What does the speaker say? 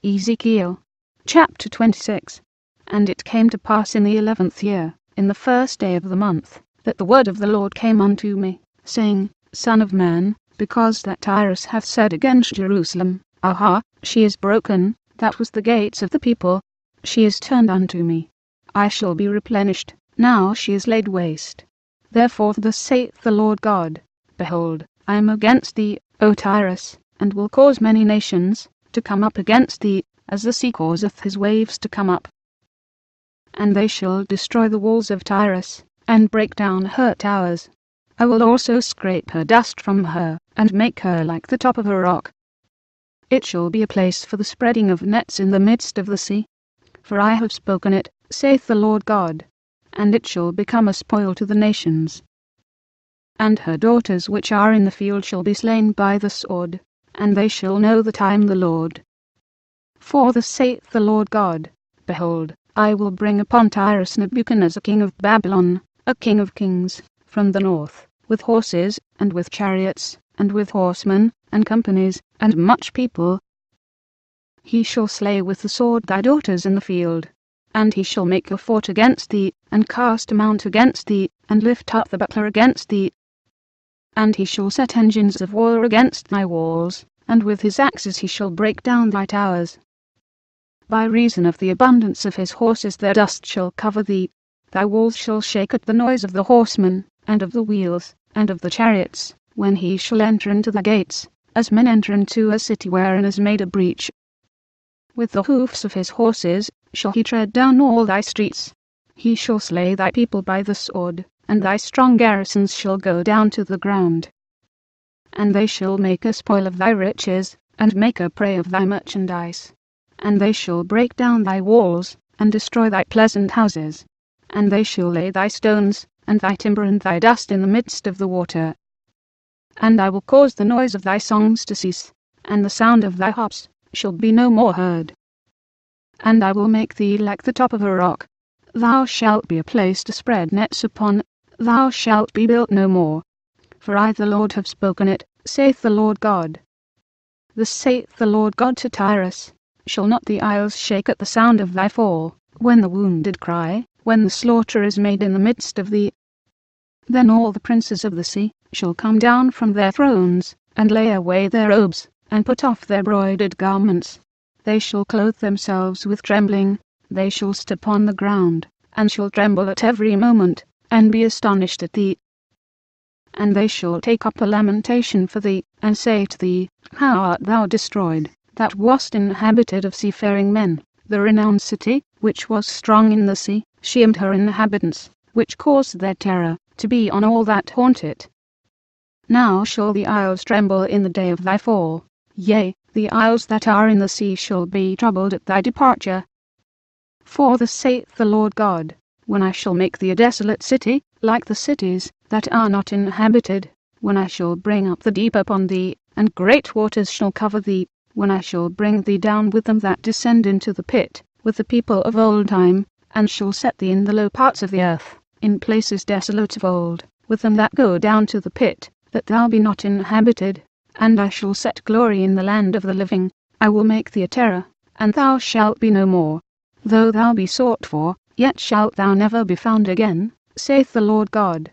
Ezekiel chapter 26. And it came to pass in the 11th year, in the first day of the month, that the word of the Lord came unto me, saying, Son of man, because that Tyrus hath said against Jerusalem, Aha, she is broken, that was the gates of the people, she is turned unto me. I shall be replenished, now she is laid waste. Therefore thus saith the Lord God, Behold, I am against thee, O Tyrus, and will cause many nations to come up against thee, as the sea causeth his waves to come up. And they shall destroy the walls of Tyrus, and break down her towers. I will also scrape her dust from her, and make her like the top of a rock. It shall be a place for the spreading of nets in the midst of the sea. For I have spoken it, saith the Lord God, and it shall become a spoil to the nations. And her daughters which are in the field shall be slain by the sword, and they shall know that I am the Lord. For thus saith the Lord God, Behold, I will bring upon Tyrus Nebuchadnezzar king of Babylon, a king of kings, from the north, with horses, and with chariots, and with horsemen, and companies, and much people. He shall slay with the sword thy daughters in the field, and he shall make a fort against thee, and cast a mount against thee, and lift up the buckler against thee. And he shall set engines of war against thy walls, and with his axes he shall break down thy towers. By reason of the abundance of his horses their dust shall cover thee. Thy walls shall shake at the noise of the horsemen, and of the wheels, and of the chariots, when he shall enter into the gates, as men enter into a city wherein is made a breach. With the hoofs of his horses shall he tread down all thy streets. He shall slay thy people by the sword, and thy strong garrisons shall go down to the ground. And they shall make a spoil of thy riches, and make a prey of thy merchandise. And they shall break down thy walls, and destroy thy pleasant houses. And they shall lay thy stones, and thy timber and thy dust in the midst of the water. And I will cause the noise of thy songs to cease, and the sound of thy harps shall be no more heard. And I will make thee like the top of a rock. Thou shalt be a place to spread nets upon, thou shalt be built no more. For I the Lord have spoken it, saith the Lord God. Thus saith the Lord God to Tyrus, Shall not the isles shake at the sound of thy fall, when the wounded cry, when the slaughter is made in the midst of thee? Then all the princes of the sea shall come down from their thrones, and lay away their robes, and put off their broidered garments. They shall clothe themselves with trembling, they shall sit upon the ground, and shall tremble at every moment, and be astonished at thee. And they shall take up a lamentation for thee, and say to thee, How art thou destroyed, that wast inhabited of seafaring men, the renowned city, which was strong in the sea, she and her inhabitants, which caused their terror to be on all that haunt it. Now shall the isles tremble in the day of thy fall, yea, the isles that are in the sea shall be troubled at thy departure. For thus saith the Lord God, When I shall make thee a desolate city, like the cities that are not inhabited, when I shall bring up the deep upon thee, and great waters shall cover thee, when I shall bring thee down with them that descend into the pit, with the people of old time, and shall set thee in the low parts of the earth, in places desolate of old, with them that go down to the pit, that thou be not inhabited. And I shall set glory in the land of the living. I will make thee a terror, and thou shalt be no more. Though thou be sought for, yet shalt thou never be found again, saith the Lord God.